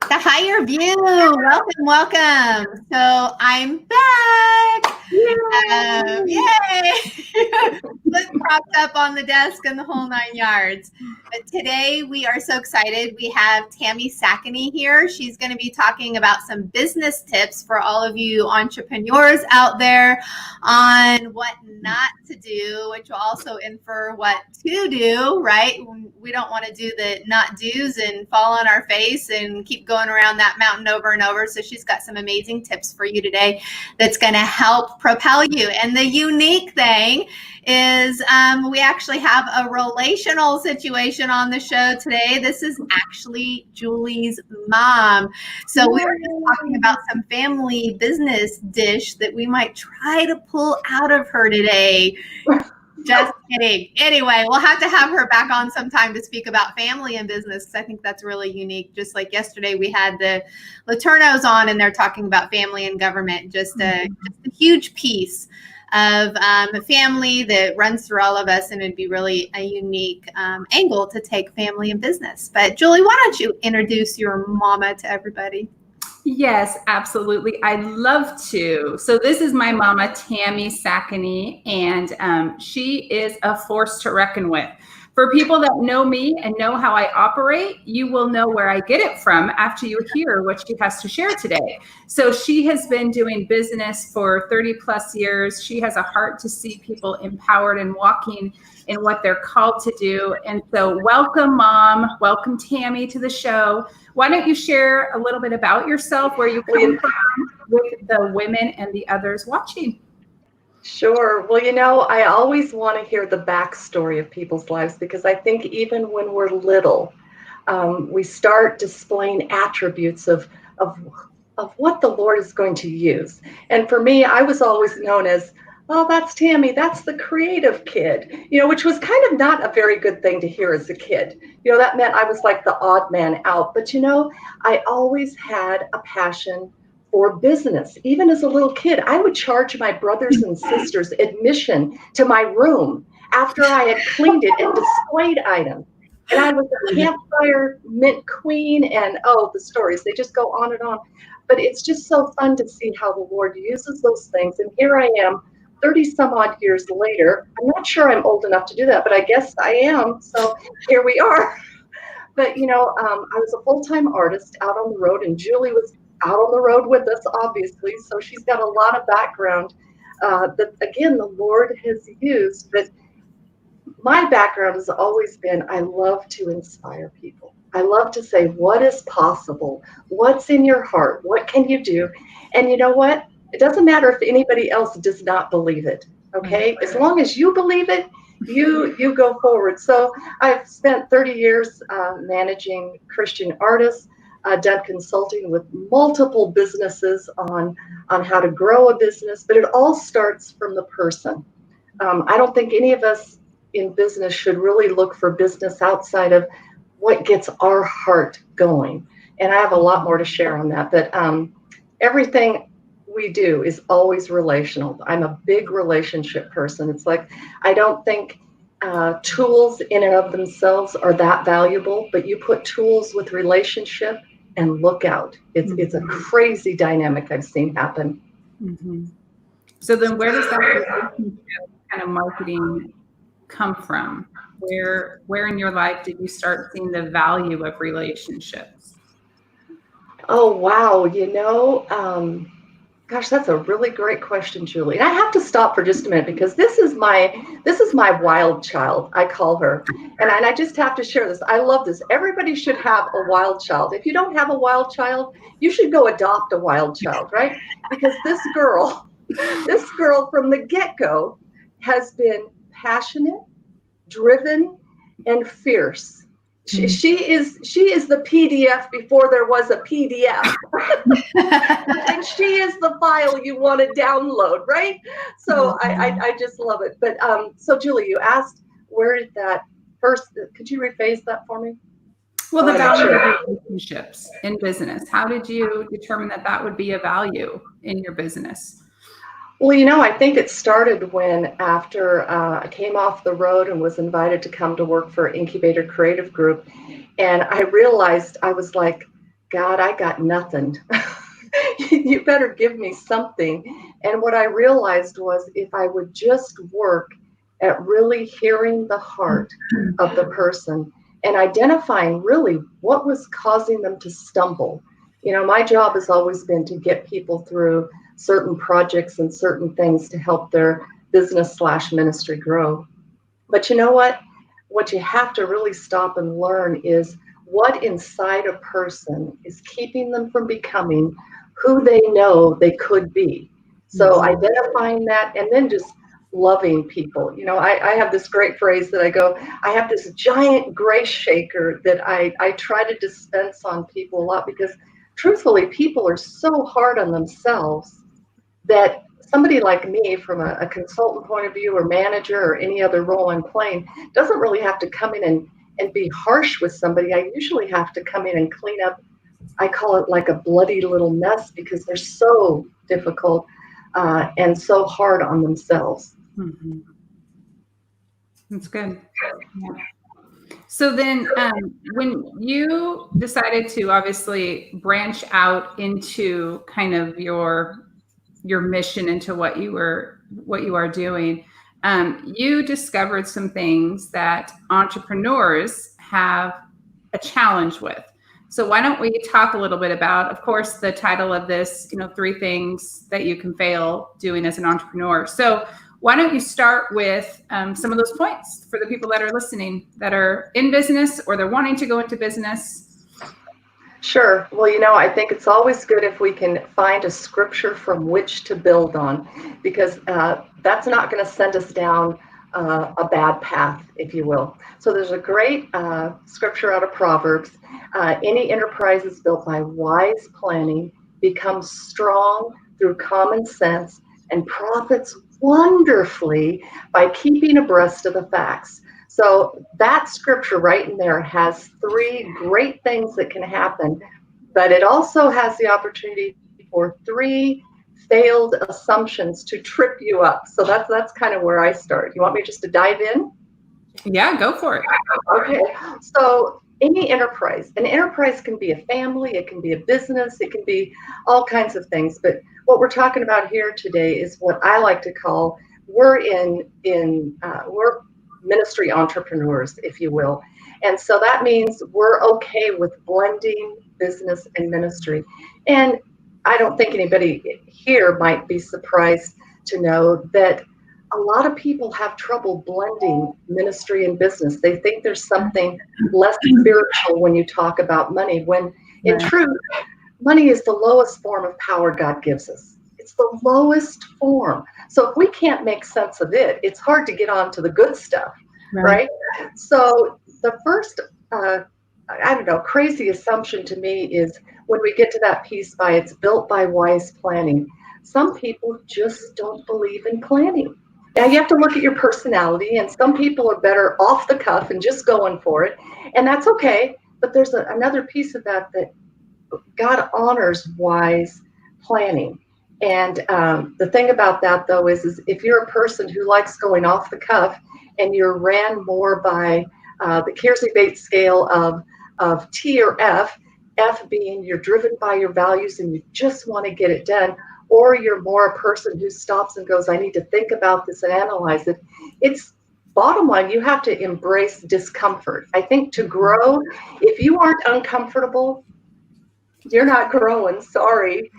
The higher view. Welcome, welcome. So I'm back. Yay! Look propped up on the desk and the whole 9 yards. But today we are so excited. We have Tami Csakany here. She's going to be talking about some business tips for all of you entrepreneurs out there on what not to do, which will also infer what to do, right? We don't want to do the not do's and fall on our face and keep going around that mountain over and over. So she's got some amazing tips for you today that's going to help propel you. And the unique thing is we actually have a relational situation on the show today. This is actually Julie's mom. So we were just talking about some family business dish that we might try to pull out of her today. Just kidding. Anyway, we'll have to have her back on sometime to speak about family and business, because I think that's really unique. Just like yesterday, we had the Laternos on, and they're talking about family and government, just a huge piece of a family that runs through all of us, and it'd be really a unique angle to take family and business. But Julie, why don't you introduce your mama to everybody? Yes, absolutely. I'd love to. So this is my mama, Tami Csakany, and she is a force to reckon with. For people that know me and know how I operate, you will know where I get it from after you hear what she has to share today. So she has been doing business for 30 plus years. She has a heart to see people empowered and walking in what they're called to do. And so welcome, Mom. Welcome, Tami, to the show. Why don't you share a little bit about yourself, where you come from, with the women and the others watching? Sure. Well, you know, I always want to hear the backstory of people's lives, because I think even when we're little, we start displaying attributes of what the Lord is going to use. And for me, I was always known as, oh, that's Tami, that's the creative kid, which was kind of not a very good thing to hear as a kid. That meant I was like the odd man out. But, I always had a passion for business. Even as a little kid, I would charge my brothers and sisters admission to my room after I had cleaned it and displayed items. And I was a campfire mint queen, and the stories, they just go on and on. But it's just so fun to see how the Lord uses those things. And here I am, 30 some odd years later. I'm not sure I'm old enough to do that, but I guess I am. So here we are. But, I was a full-time artist out on the road, and Julie was out on the road with us, obviously. So she's got a lot of background that, again, the Lord has used. But my background has always been, I love to inspire people. I love to say, what is possible? What's in your heart? What can you do? And you know what? It doesn't matter if anybody else does not believe it, okay? As long as you believe it, you go forward. So I've spent 30 years managing Christian artists, done consulting with multiple businesses on how to grow a business, but it all starts from the person. I don't think any of us in business should really look for business outside of what gets our heart going. And I have a lot more to share on that, but everything we do is always relational. I'm a big relationship person. It's like, I don't think tools in and of themselves are that valuable, but you put tools with relationship and look out. It's a crazy dynamic I've seen happen. Mm-hmm. So then where does that relationship kind of marketing come from? Where in your life did you start seeing the value of relationships? Oh, wow. Gosh, that's a really great question, Julie. And I have to stop for just a minute, because this is my wild child, I call her. And I just have to share this. I love this. Everybody should have a wild child. If you don't have a wild child, you should go adopt a wild child, right? Because this girl from the get-go has been passionate, driven, and fierce. She is the PDF before there was a PDF. And she is the file you want to download, right? So I just love it. But so Julie, you asked, where did that first, could you rephrase that for me? Well, the value of relationships in business. How did you determine that would be a value in your business? Well, I think it started when after I came off the road and was invited to come to work for Incubator Creative Group. And I realized, I was like, God, I got nothing. You better give me something. And what I realized was if I would just work at really hearing the heart of the person and identifying really what was causing them to stumble. You know, my job has always been to get people through certain projects and certain things to help their business/ministry grow. But you know what? What you have to really stop and learn is what inside a person is keeping them from becoming who they know they could be. So identifying that and then just loving people. You know, I have this great phrase that I go, I have this giant grace shaker that I try to dispense on people a lot because truthfully, people are so hard on themselves that somebody like me from a consultant point of view or manager or any other role I'm playing doesn't really have to come in and be harsh with somebody. I usually have to come in and clean up. I call it like a bloody little mess because they're so difficult and so hard on themselves. Mm-hmm. That's good. Yeah. So then when you decided to obviously branch out into kind of your mission into what you are doing, you discovered some things that entrepreneurs have a challenge with. So why don't we talk a little bit about, of course, the title of this, 3 things that you can fail doing as an entrepreneur. So why don't you start with some of those points for the people that are listening that are in business or they're wanting to go into business? Sure. Well, I think it's always good if we can find a scripture from which to build on, because that's not going to send us down a bad path, if you will. So there's a great scripture out of Proverbs. Any enterprise is built by wise planning, becomes strong through common sense, and profits wonderfully by keeping abreast of the facts. So that scripture right in there has 3 great things that can happen, but it also has the opportunity for 3 failed assumptions to trip you up. So that's kind of where I start. You want me just to dive in? Yeah, go for it. Okay. So an enterprise can be a family, it can be a business, it can be all kinds of things. But what we're talking about here today is what I like to call we're ministry entrepreneurs, if you will. And so that means we're okay with blending business and ministry. And I don't think anybody here might be surprised to know that a lot of people have trouble blending ministry and business. They think there's something less spiritual when you talk about money, when in truth, money is the lowest form of power God gives us. It's the lowest form. So if we can't make sense of it, it's hard to get on to the good stuff, right? So the first, crazy assumption to me is when we get to that piece by it's built by wise planning. Some people just don't believe in planning. Now you have to look at your personality, and some people are better off the cuff and just going for it, and that's okay. But there's another piece of that God honors wise planning. And the thing about that, though, is if you're a person who likes going off the cuff and you're ran more by the Kiersey-Bates scale of T or F, F being you're driven by your values and you just want to get it done, or you're more a person who stops and goes, I need to think about this and analyze it. It's bottom line, you have to embrace discomfort. I think to grow, if you aren't uncomfortable, you're not growing, sorry.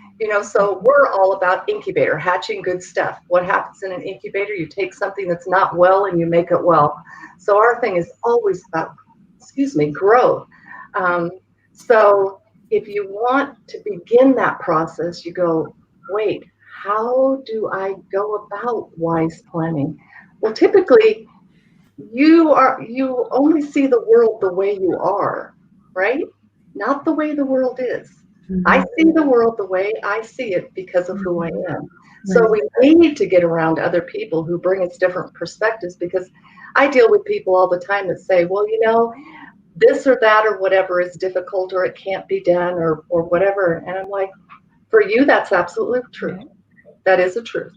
So we're all about incubator, hatching good stuff. What happens in an incubator? You take something that's not well and you make it well. So our thing is always about, growth. So if you want to begin that process, you go, wait, how do I go about wise planning? Well, typically you only see the world the way you are, right? Not the way the world is. Mm-hmm. I see the world the way I see it because of who I am. Right. So we need to get around other people who bring us different perspectives, because I deal with people all the time that say, well, this or that or whatever is difficult, or it can't be done, or whatever. And I'm like, for you, that's absolutely true. Right. That is a truth.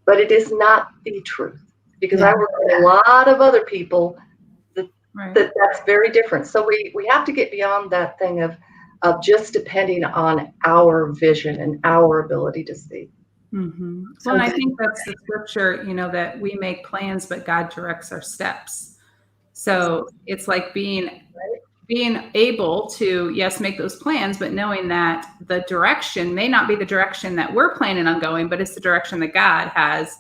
But it is not the truth, because I work with a lot of other people that's very different. So we have to get beyond that thing of of just depending on our vision and our ability to see. Mm-hmm. Well, and I think that's the scripture, that we make plans, but God directs our steps. So it's like being able to, yes, make those plans, but knowing that the direction may not be the direction that we're planning on going, but it's the direction that God has.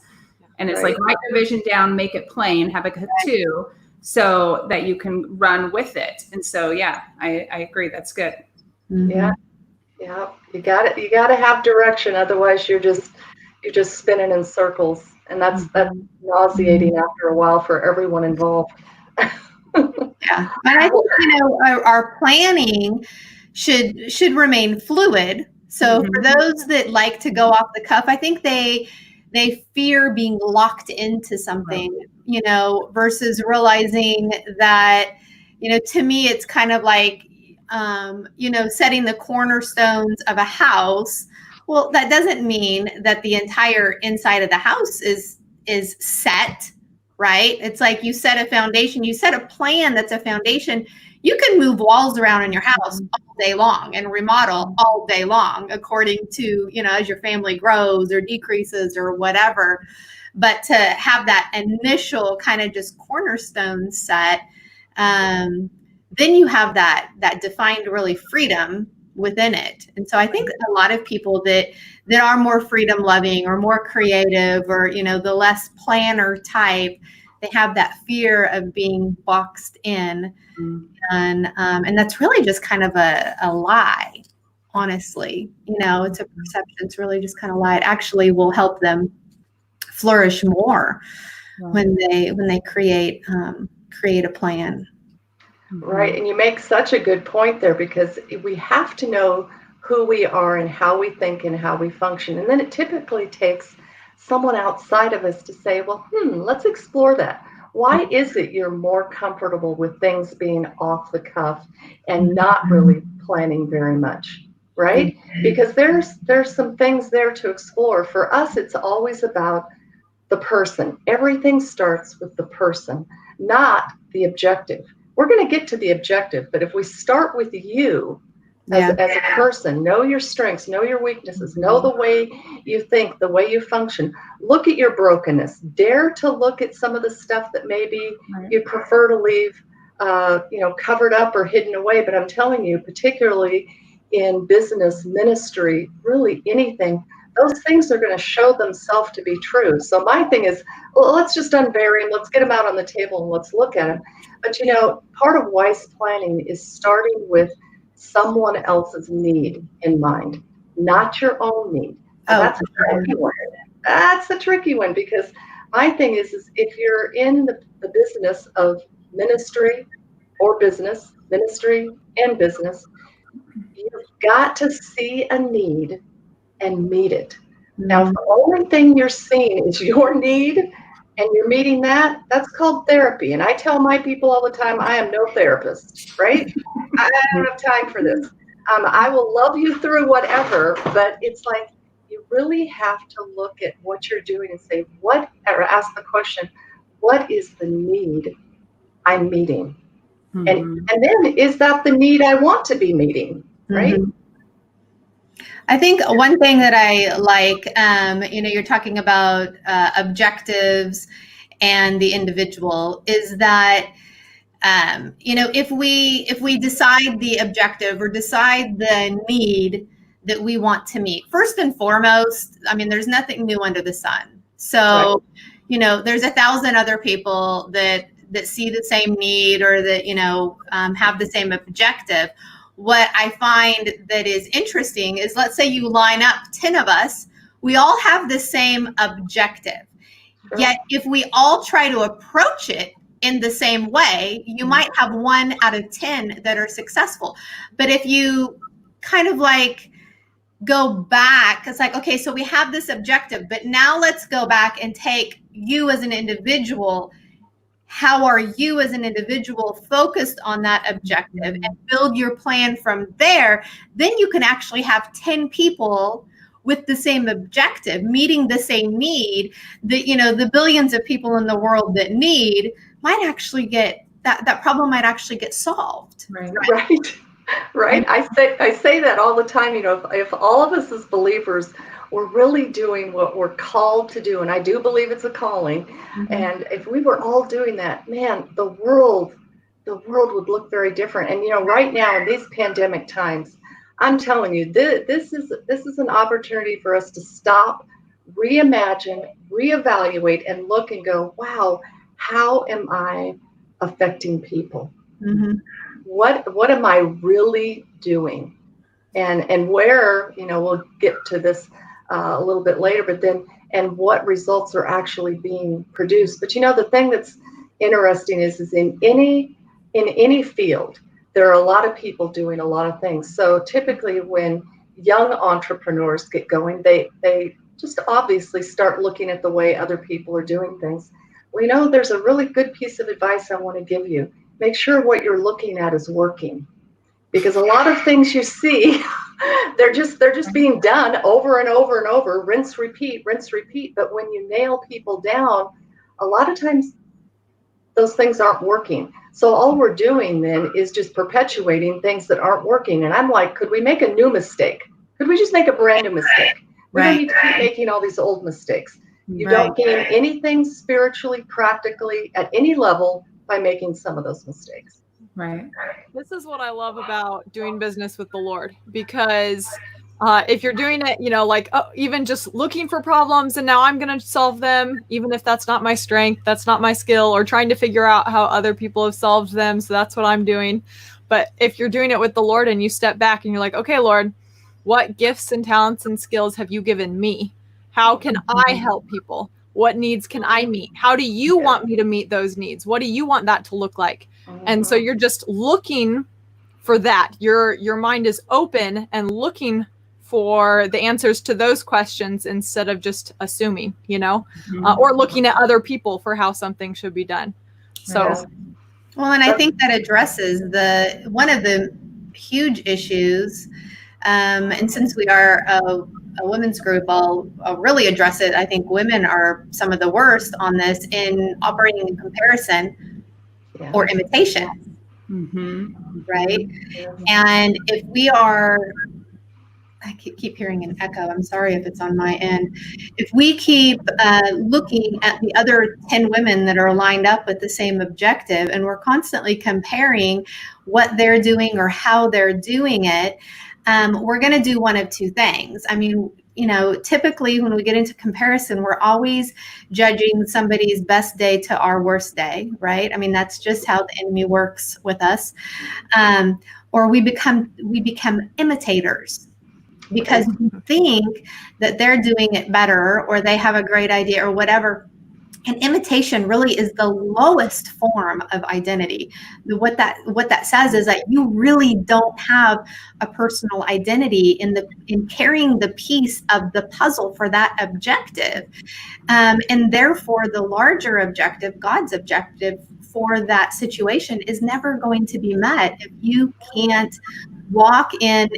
And it's like, write your vision down, make it plain, Habakkuk 2, so that you can run with it. And so, yeah, I agree. That's good. Mm-hmm. Yeah. You got it. You got to have direction. Otherwise you're just spinning in circles. And that's nauseating after a while for everyone involved. Yeah. But I think, our planning should remain fluid. So for those that like to go off the cuff, I think they fear being locked into something, versus realizing that, to me, it's kind of like, setting the cornerstones of a house. Well, that doesn't mean that the entire inside of the house is set, right? It's like you set a foundation, you set a plan that's a foundation. You can move walls around in your house all day long and remodel all day long according to, as your family grows or decreases or whatever. But to have that initial kind of just cornerstone set, then you have that defined really freedom within it. And so I think a lot of people that are more freedom loving or more creative or, the less planner type, they have that fear of being boxed in. And that's really just kind of a lie, honestly. It's a perception. It's really just kind of a lie. It actually will help them flourish more when they create a plan. Right. And you make such a good point there, because we have to know who we are and how we think and how we function. And then it typically takes someone outside of us to say, well, let's explore that. Why is it you're more comfortable with things being off the cuff and not really planning very much, right? Because there's some things there to explore. For us, it's always about the person. Everything starts with the person, not the objective. We're going to get to the objective, but if we start with you as a person, know your strengths, know your weaknesses, know the way you think, the way you function, look at your brokenness, dare to look at some of the stuff that maybe you prefer to leave, covered up or hidden away. But I'm telling you, particularly in business, ministry, really anything, those things are going to show themselves to be true. So my thing is, let's just unbury them. Let's get them out on the table and let's look at them. But, part of wise planning is starting with someone else's need in mind, not your own need. That's a tricky one. That's a tricky one, because my thing is if you're in the business of ministry or business, ministry and business, you've got to see a need and meet it. Now, if the only thing you're seeing is your need and you're meeting that, that's called therapy. And I tell my people all the time, I am no therapist, right? I don't have time for this. I will love you through whatever, but it's like you really have to look at what you're doing and say, or ask the question, what is the need I'm meeting? And then, is that the need I want to be meeting, right? I think one thing that I like, you're talking about objectives and the individual, is that, if we decide the objective or decide the need that we want to meet, first and foremost, there's nothing new under the sun. So, there's 1,000 other people that see the same need or that, have the same objective. What I find that is interesting is, let's say you line up 10 of us, we all have the same objective. Sure. Yet if we all try to approach it in the same way, you might have 1 out of 10 that are successful. But if you kind of like go back, it's like, okay, so we have this objective, but now let's go back and take you as an individual. How are you as an individual focused on that objective, and build your plan from there? Then you can actually have 10 people with the same objective, meeting the same need. The billions of people in the world that need might actually get that problem might actually get solved. Right. Right? I say that all the time. If all of us as believers were really doing what we're called to do, and I do believe it's a calling, and if we were all doing that, man, the world would look very different. And right now in these pandemic times, I'm telling you, this is an opportunity for us to stop, reimagine, reevaluate, and look and go, wow, how am I affecting people? What am I really doing? And where, we'll get to this a little bit later, but then, and what results are actually being produced. But the thing that's interesting is in any field, there are a lot of people doing a lot of things. So typically when young entrepreneurs get going, they just obviously start looking at the way other people are doing things. Well, there's a really good piece of advice I want to give you. Make sure what you're looking at is working, because a lot of things you see, they're just being done over and over and over, rinse, repeat. But when you nail people down, a lot of times those things aren't working. So all we're doing then is just perpetuating things that aren't working. And I'm like, could we make a new mistake? Could we just make a brand new mistake? We don't need to keep making all these old mistakes. You don't gain anything spiritually, practically, at any level by making some of those mistakes. Right. This is what I love about doing business with the Lord, because if you're doing it, even just looking for problems and now I'm going to solve them, even if that's not my strength, that's not my skill, or trying to figure out how other people have solved them. So that's what I'm doing. But if you're doing it with the Lord and you step back and you're like, okay, Lord, what gifts and talents and skills have you given me? How can I help people? What needs can I meet? How do you want me to meet those needs? What do you want that to look like? And so you're just looking for that. Your mind is open and looking for the answers to those questions instead of just assuming, or looking at other people for how something should be done. So, well, and I think that addresses one of the huge issues. And since we are a women's group, I'll really address it. I think women are some of the worst on this in operating in comparison or imitation, right? And if we are, I keep hearing an echo. I'm sorry if it's on my end. If we keep looking at the other 10 women that are lined up with the same objective, and we're constantly comparing what they're doing or how they're doing it, we're going to do one of two things. I mean, typically when we get into comparison, we're always judging somebody's best day to our worst day, right? I mean, that's just how the enemy works with us. Or we become imitators because we think that they're doing it better or they have a great idea or whatever. And imitation really is the lowest form of identity. What that says is that you really don't have a personal identity in carrying the piece of the puzzle for that objective. And therefore, the larger objective, God's objective for that situation, is never going to be met if you can't walk in,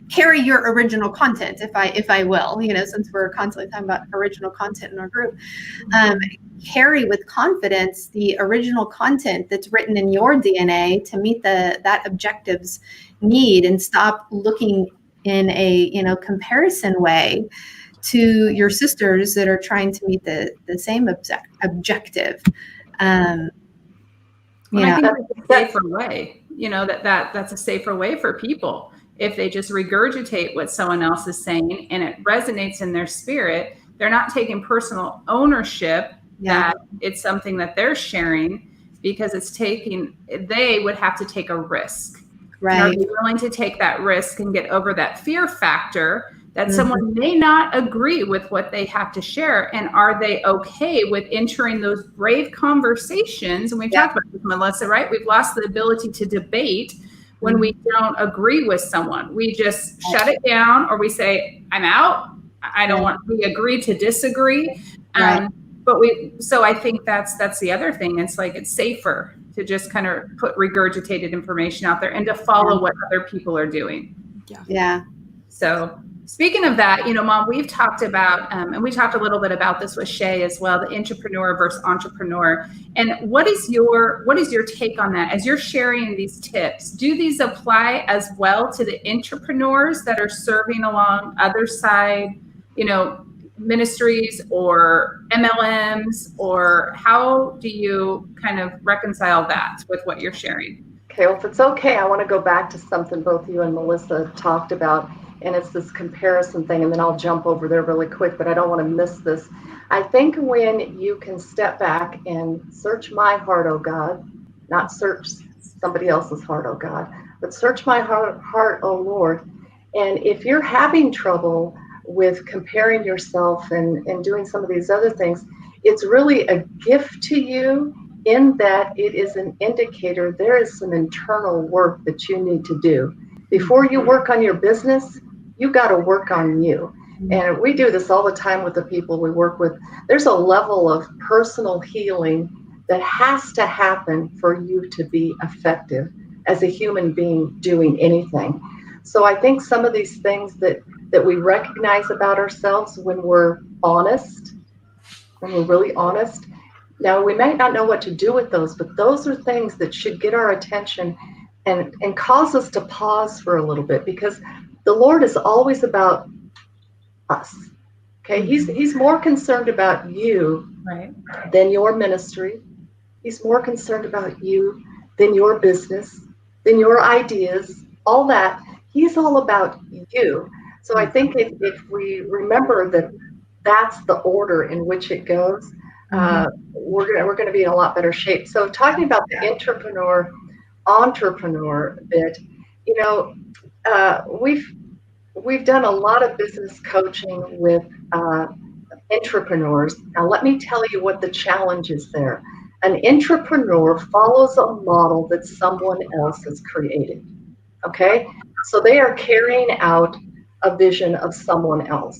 carry your original content, if I will, since we're constantly talking about original content in our group, carry with confidence the original content that's written in your DNA to meet that objective's need, and stop looking in a comparison way to your sisters that are trying to meet the same objective. I think that's a safer way. That's a safer way for people. If they just regurgitate what someone else is saying and it resonates in their spirit, they're not taking personal ownership that it's something that they're sharing, because they would have to take a risk. Right. Are they willing to take that risk and get over that fear factor that someone may not agree with what they have to share? And are they okay with entering those brave conversations? And we've talked about this, Melissa, right? We've lost the ability to debate when we don't agree with someone. We just shut it down, or we say, I'm out. I don't want, we agree to disagree. So I think that's the other thing. It's like, it's safer to just kind of put regurgitated information out there and to follow what other people are doing. Yeah. So Speaking of that, Mom, we've talked about, and we talked a little bit about this with Shay as well, the intrapreneur versus entrepreneur. And what is your take on that? As you're sharing these tips, do these apply as well to the intrapreneurs that are serving along other side, ministries or MLMs, or how do you kind of reconcile that with what you're sharing? Okay, well, if it's okay, I want to go back to something both you and Melissa talked about, and it's this comparison thing, and then I'll jump over there really quick, but I don't want to miss this. I think when you can step back and search my heart, oh God, not search somebody else's heart, oh God, but search my heart, oh Lord. And if you're having trouble with comparing yourself and doing some of these other things, it's really a gift to you in that it is an indicator there is some internal work that you need to do. Before you work on your business, you got to work on you. And we do this all the time with the people we work with. There's a level of personal healing that has to happen for you to be effective as a human being doing anything. So I think some of these things that we recognize about ourselves when we're honest, when we're really honest. Now, we might not know what to do with those, but those are things that should get our attention and cause us to pause for a little bit, because the Lord is always about us. Okay, he's more concerned about you than your ministry. He's more concerned about you than your business, than your ideas, all that. He's all about you. So I think if we remember that that's the order in which it goes, we're going to be in a lot better shape. So talking about the entrepreneur bit, we've done a lot of business coaching with entrepreneurs. Now let me tell you what the challenge is there. An entrepreneur follows a model that someone else has created. Okay, so they are carrying out a vision of someone else.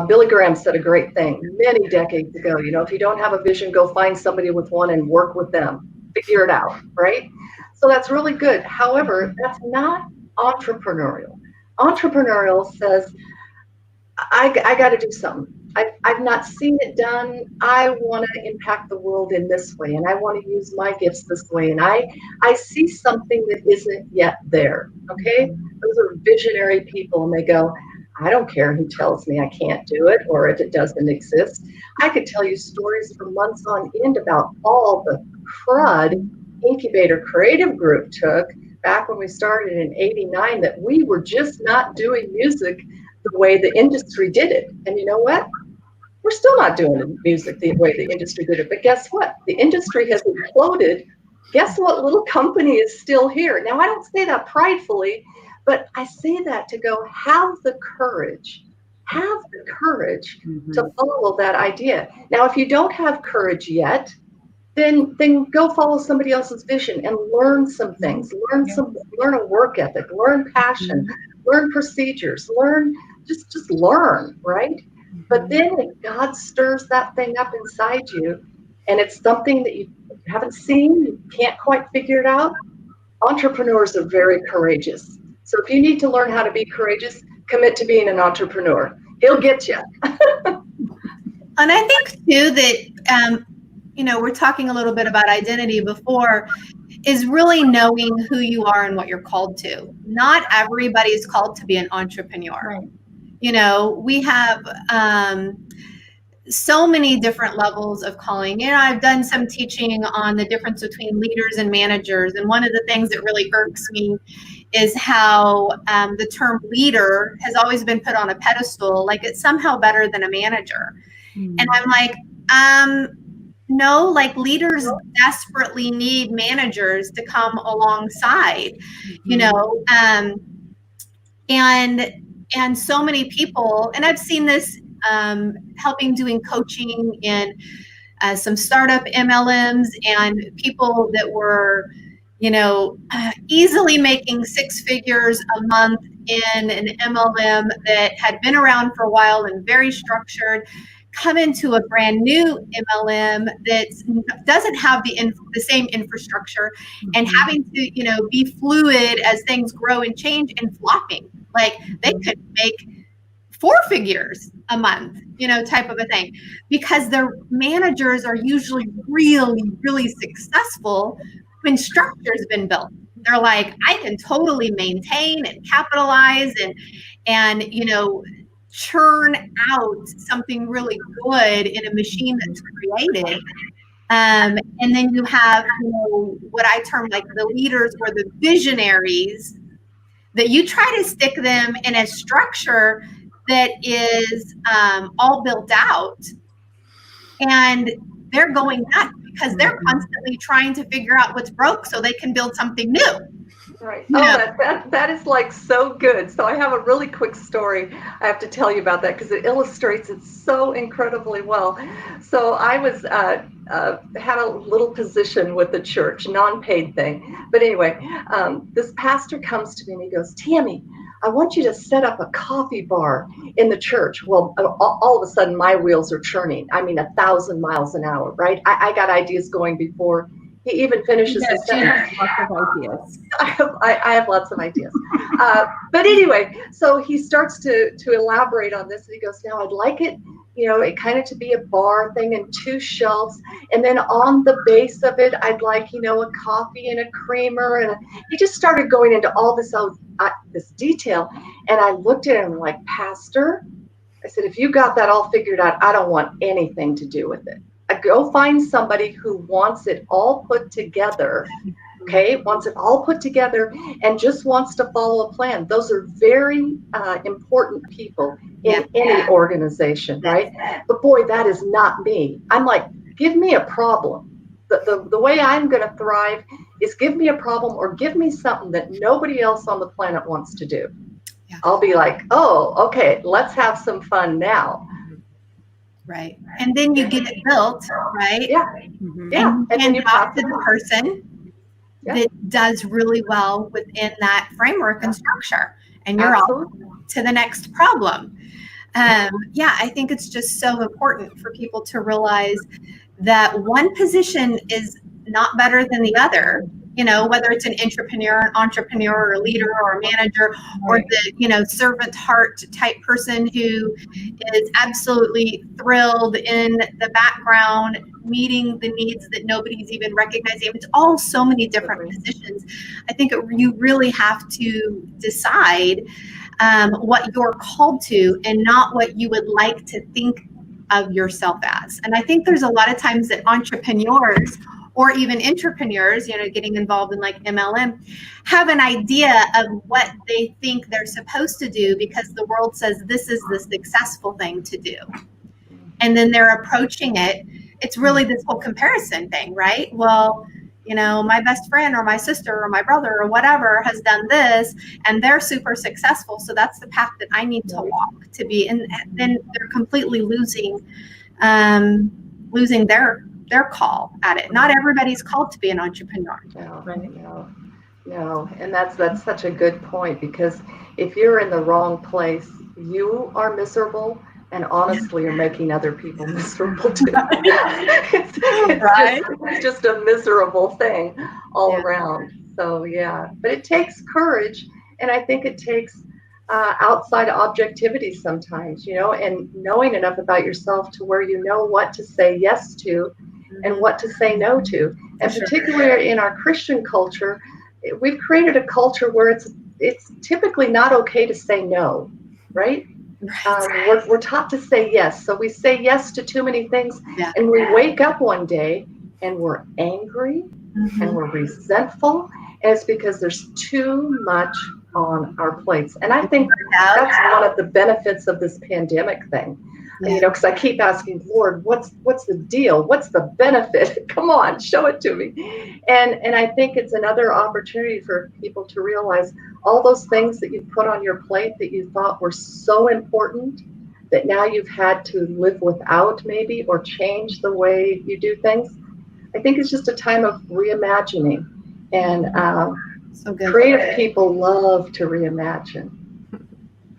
Billy Graham said a great thing many decades ago. If you don't have a vision, go find somebody with one and work with them. Figure it out, right? So that's really good. However, that's not entrepreneurial. Entrepreneurial says, I got to do something. I've not seen it done. I want to impact the world in this way, and I want to use my gifts this way. And I see something that isn't yet there. Okay, those are visionary people, and they go, I don't care who tells me I can't do it or if it doesn't exist. I could tell you stories for months on end about all the crud Incubator Creative Group took back when we started in '89, that we were just not doing music the way the industry did it. And you know what? We're still not doing the music the way the industry did it. But guess what? The industry has imploded. Guess what little company is still here? Now, I don't say that pridefully, but I say that to go, have the courage to follow that idea. Now, if you don't have courage yet, then go follow somebody else's vision and learn some things, learn a work ethic, learn passion, learn procedures, just learn, right? But then if God stirs that thing up inside you and it's something that you haven't seen, you can't quite figure it out, entrepreneurs are very courageous. So if you need to learn how to be courageous, commit to being an entrepreneur. He'll get you. And I think too that, we're talking a little bit about identity before, is really knowing who you are and what you're called to. Not everybody is called to be an entrepreneur. Right. We have so many different levels of calling. I've done some teaching on the difference between leaders and managers. And one of the things that really irks me is how the term leader has always been put on a pedestal, like it's somehow better than a manager. And I'm like, no, like leaders desperately need managers to come alongside, and so many people, and I've seen this helping doing coaching in some startup MLMs and people that were, easily making 6 figures a month in an MLM that had been around for a while and very structured, come into a brand new MLM that doesn't have the same infrastructure, and having to, be fluid as things grow and change and flopping. Like they could make 4 figures a month, type of a thing, because their managers are usually really, really successful when structure's been built. They're like, I can totally maintain and capitalize and churn out something really good in a machine that's created. And then you have, what I term like the leaders or the visionaries, that you try to stick them in a structure that is all built out, and they're going nuts because they're constantly trying to figure out what's broke so they can build something new. Right. Oh, that is like so good. So I have a really quick story I have to tell you about that because it illustrates it so incredibly well. So I was had a little position with the church, non-paid thing. But anyway, this pastor comes to me and he goes, Tami, I want you to set up a coffee bar in the church. Well, all of a sudden my wheels are churning. I mean, 1,000 miles an hour, right? I got ideas going before he even finishes the sentence. Lots of ideas. I have lots of ideas. But anyway, so he starts to elaborate on this. And he goes, now I'd like it, it kind of to be a bar thing and 2 shelves. And then on the base of it, I'd like, a coffee and a creamer. And he just started going into all this detail. And I looked at him like, Pastor, I said, if you got that all figured out, I don't want anything to do with it. Go find somebody who wants it all put together, wants it all put together and just wants to follow a plan. Those are very important people in any organization, right? But boy, that is not me. I'm like, give me a problem. The way I'm going to thrive is give me a problem or give me something that nobody else on the planet wants to do. Yeah. I'll be like, oh, okay, let's have some fun now. Right. And then you get it built, right? Yeah. Yeah. And then you talk to the person that does really well within that framework and structure. And you're off to the next problem. I think it's just so important for people to realize that one position is not better than the other. Whether it's an entrepreneur, or a leader, or a manager, or the, servant heart type person who is absolutely thrilled in the background, meeting the needs that nobody's even recognizing. It's all so many different positions. I think you really have to decide what you're called to and not what you would like to think of yourself as. And I think there's a lot of times that entrepreneurs or even entrepreneurs, getting involved in like MLM, have an idea of what they think they're supposed to do because the world says this is the successful thing to do. And then they're approaching it. It's really this whole comparison thing, right? Well, my best friend or my sister or my brother or whatever has done this and they're super successful. So that's the path that I need to walk to be. And then they're completely losing their call at it. Not everybody's called to be an entrepreneur. No. And that's such a good point, because if you're in the wrong place, you are miserable and honestly are making other people miserable too. It's just a miserable thing all around. So but it takes courage, and I think it takes outside objectivity sometimes, and knowing enough about yourself to where you know what to say yes to and what to say no to. And particularly in our Christian culture, we've created a culture where it's typically not okay to say no, right? We're taught to say yes. So we say yes to too many things, and we wake up one day and we're angry and we're resentful, and it's because there's too much on our plates. And I think that's one of the benefits of this pandemic thing. Because I keep asking, Lord, what's the deal? What's the benefit? Come on, show it to me. And I think it's another opportunity for people to realize all those things that you put on your plate that you thought were so important that now you've had to live without maybe, or change the way you do things. I think it's just a time of reimagining. And creative people love to reimagine.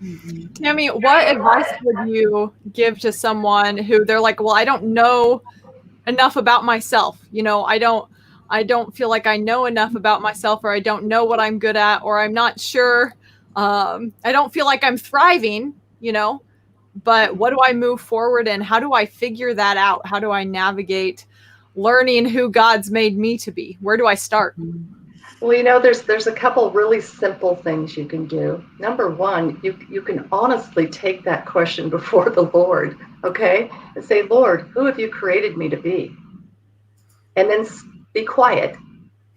Tami, what advice would you give to someone who they're like, well, I don't know enough about myself. I don't feel like I know enough about myself, or I don't know what I'm good at, or I'm not sure. I don't feel like I'm thriving, but what do I move forward in? How do I figure that out? How do I navigate learning who God's made me to be? Where do I start? Well, there's a couple really simple things you can do. Number one, you can honestly take that question before the Lord, okay? And say, Lord, who have you created me to be? And then be quiet.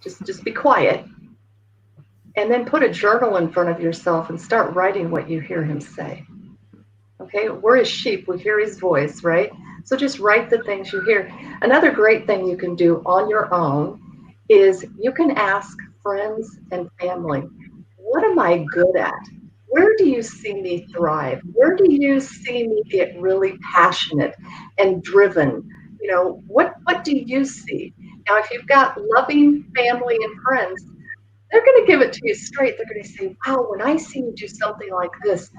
Just be quiet. And then put a journal in front of yourself and start writing what you hear him say. Okay, we're his sheep. We hear his voice, right? So just write the things you hear. Another great thing you can do on your own is you can ask friends and family, what am I good at? Where do you see me thrive? Where do you see me get really passionate and driven? What do you see? Now, if you've got loving family and friends, they're going to give it to you straight. They're going to say, wow, when I see you do something like this,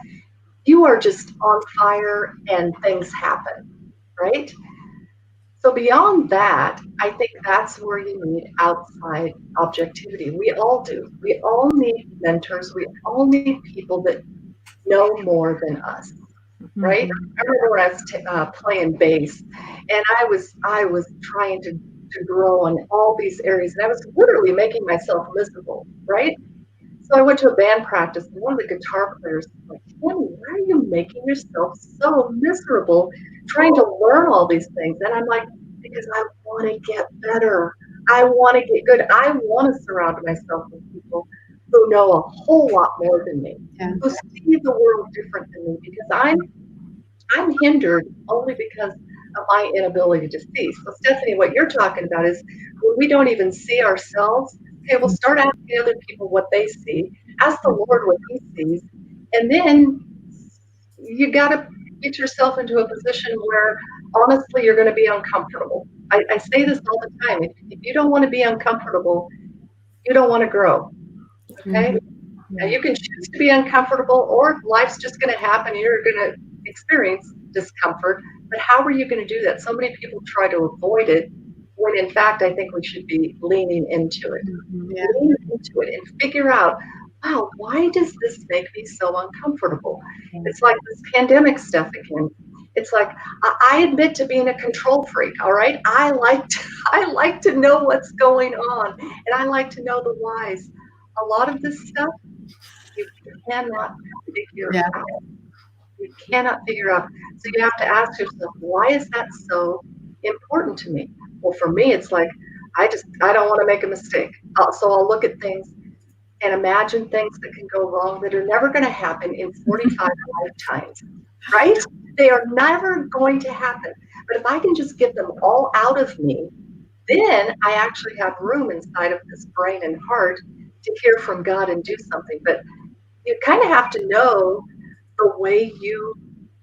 you are just on fire and things happen, right? So beyond that, I think that's where you need outside objectivity. We all do. We all need mentors. We all need people that know more than us, right? I remember when I was playing bass, and I was trying to grow in all these areas, and I was literally making myself miserable, right? So I went to a band practice, and one of the guitar players was like, Tami, why are you making yourself so miserable trying to learn all these things? And I'm like, because I want to get better. I want to get good. I want to surround myself with people who know a whole lot more than me, who see the world different than me, because I'm hindered only because of my inability to see. So Stephanie, what you're talking about is when we don't even see ourselves, okay, we'll start asking other people what they see, ask the Lord what he sees, and then you got to get yourself into a position where honestly you're going to be uncomfortable. I say this all the time. If you don't want to be uncomfortable, you don't want to grow. Okay? Now you can choose to be uncomfortable, or life's just going to happen. You're going to experience discomfort. But how are you going to do that? So many people try to avoid it, when in fact I think we should be leaning into it. Lean into it and figure out, wow, why does this make me so uncomfortable? It's like this pandemic stuff again. It's like, I admit to being a control freak, all right? I like to know what's going on, and I like to know the whys. A lot of this stuff, you cannot figure out. You cannot figure out. So you have to ask yourself, why is that so important to me? Well, for me, it's like, I don't want to make a mistake. So I'll look at things and imagine things that can go wrong that are never going to happen in 45 lifetimes, right? They are never going to happen. But if I can just get them all out of me, then I actually have room inside of this brain and heart to hear from God and do something. But you kind of have to know the way you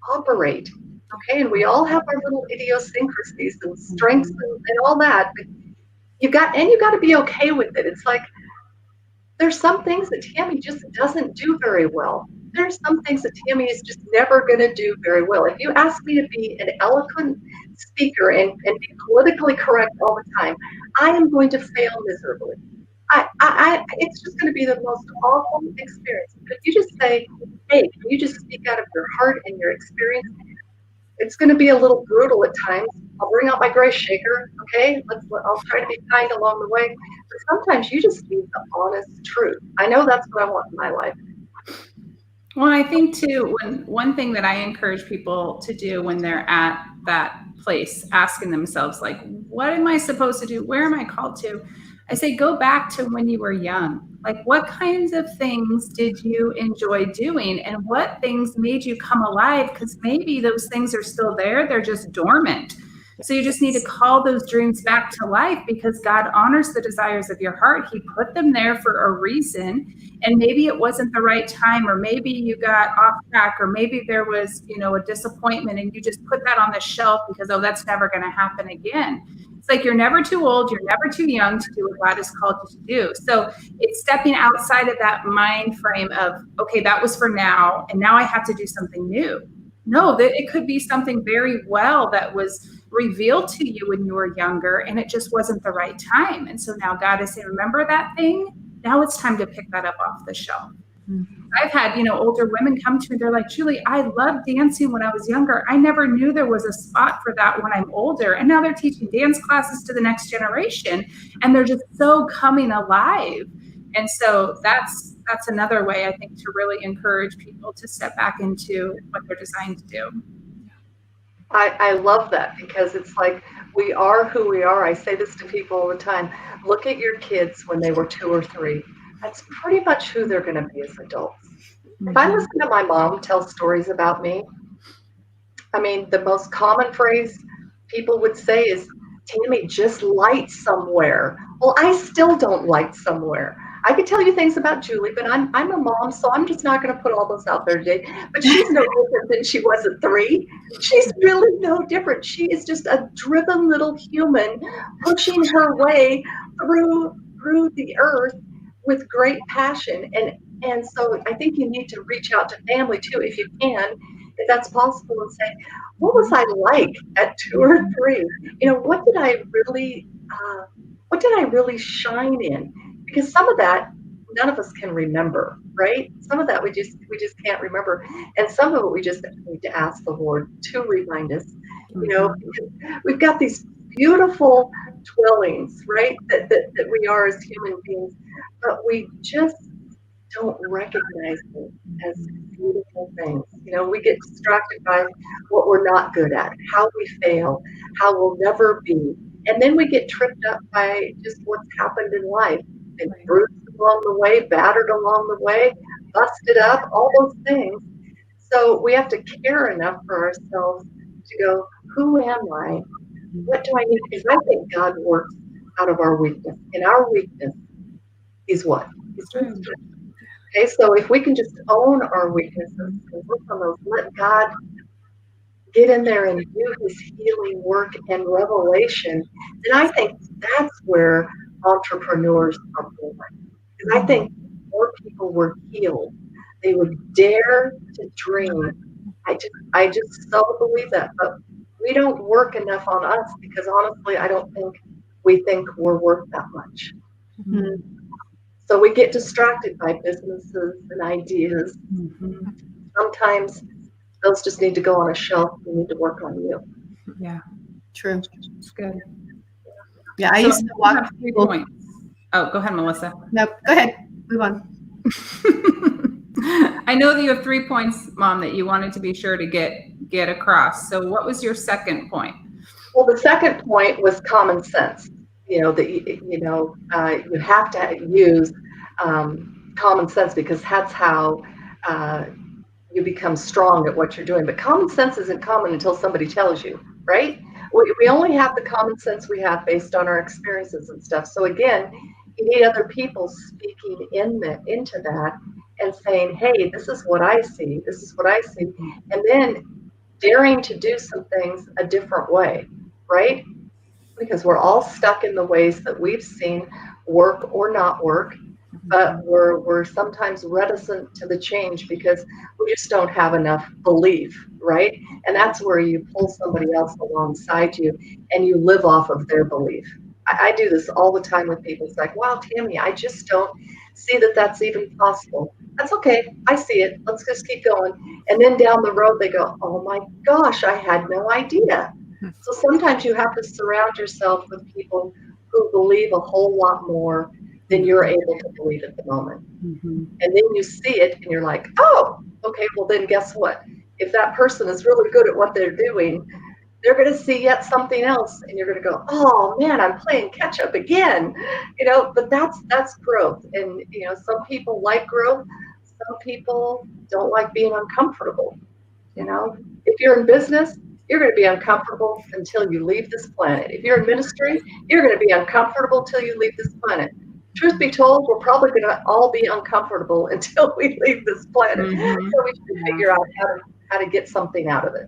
operate, okay? And we all have our little idiosyncrasies and strengths and all that. But you got to be okay with it. It's like, there's some things that Tami just doesn't do very well. There's some things that Tami is just never going to do very well. If you ask me to be an eloquent speaker and be politically correct all the time, I am going to fail miserably. It's just going to be the most awful experience. But if you just say, hey, can you just speak out of your heart and your experience? It's going to be a little brutal at times. I'll bring out my gray shaker, okay? I'll try to be kind along the way. But sometimes you just need the honest truth. I know that's what I want in my life. Well, I think too, one thing that I encourage people to do when they're at that place, asking themselves, like, what am I supposed to do? Where am I called to? I say, go back to when you were young. Like, what kinds of things did you enjoy doing, and what things made you come alive? Because maybe those things are still there. They're just dormant. So you just need to call those dreams back to life, because God honors the desires of your heart. He put them there for a reason. And maybe it wasn't the right time, or maybe you got off track, or maybe there was, a disappointment and you just put that on the shelf because, oh, that's never going to happen again. It's like, you're never too old, you're never too young to do what God has called you to do. So it's stepping outside of that mind frame of, okay, that was for now, and now I have to do something new. No, that it could be something very well that was revealed to you when you were younger, and it just wasn't the right time. And so now God is saying, remember that thing? Now it's time to pick that up off the shelf. I've had, older women come to me. They're like, Julie, I loved dancing when I was younger. I never knew there was a spot for that when I'm older. And now they're teaching dance classes to the next generation, and they're just so coming alive. And so that's another way, I think, to really encourage people to step back into what they're designed to do. I love that, because it's like, we are who we are. I say this to people all the time. Look at your kids when they were 2 or 3. That's pretty much who they're going to be as adults. If I listen to my mom tell stories about me, I mean, the most common phrase people would say is, Tami, just light somewhere. Well, I still don't light somewhere. I could tell you things about Julie, but I'm a mom, so I'm just not going to put all those out there today. But she's no different than she was at 3. She's really no different. She is just a driven little human pushing her way through the earth with great passion. And so I think you need to reach out to family too, if you can, if that's possible, and say, what was I like at 2 or 3? What did I really shine in? Because some of that, none of us can remember, right? Some of that we just can't remember. And some of it we just need to ask the Lord to remind us, because we've got these beautiful dwellings, right? That we are as human beings, but we just don't recognize them as beautiful things. We get distracted by what we're not good at, how we fail, how we'll never be. And then we get tripped up by just what's happened in life, and bruised along the way, battered along the way, busted up, all those things. So we have to care enough for ourselves to go, who am I? What do I need? Because I think God works out of our weakness. And our weakness is what? Is strength. Okay, so if we can just own our weaknesses and work on those, let God get in there and do his healing work and revelation, then I think that's where entrepreneurs are born. Because I think more people were healed. They would dare to dream. I just so believe that. But we don't work enough on us, because honestly, I don't think we think we're worth that much. Mm-hmm. So we get distracted by businesses and ideas. Mm-hmm. Sometimes those just need to go on a shelf. We need to work on you. Yeah, true. It's good. Yeah, I used to walk 3 points. Oh, go ahead, Melissa. No, go ahead. Move on. I know that you have 3 points, Mom, that you wanted to be sure to get across. So what was your second point? Well, the second point was common sense. You have to use common sense, because that's how you become strong at what you're doing. But common sense isn't common until somebody tells you, right? We only have the common sense we have based on our experiences and stuff. So again, you need other people speaking into that and saying, hey, this is what I see. This is what I see. And then daring to do some things a different way, right? Because we're all stuck in the ways that we've seen work or not work, but we're sometimes reticent to the change because we just don't have enough belief, right? And that's where you pull somebody else alongside you and you live off of their belief. I do this all the time with people. It's like, wow, Tami, I just don't see that that's even possible. That's okay. I see it. Let's just keep going. And then down the road, they go, oh my gosh, I had no idea. So sometimes you have to surround yourself with people who believe a whole lot more than you're able to believe at the moment. Mm-hmm. And then you see it and you're like, oh, okay, well then guess what? If that person is really good at what they're doing, they're going to see yet something else and you're going to go, oh man, I'm playing catch up again. But that's growth. And some people like growth. Some people don't like being uncomfortable. If you're in business, you're going to be uncomfortable until you leave this planet. If you're in ministry, you're going to be uncomfortable until you leave this planet. Truth be told, we're probably going to all be uncomfortable until we leave this planet. Mm-hmm. So we should figure out how to get something out of it.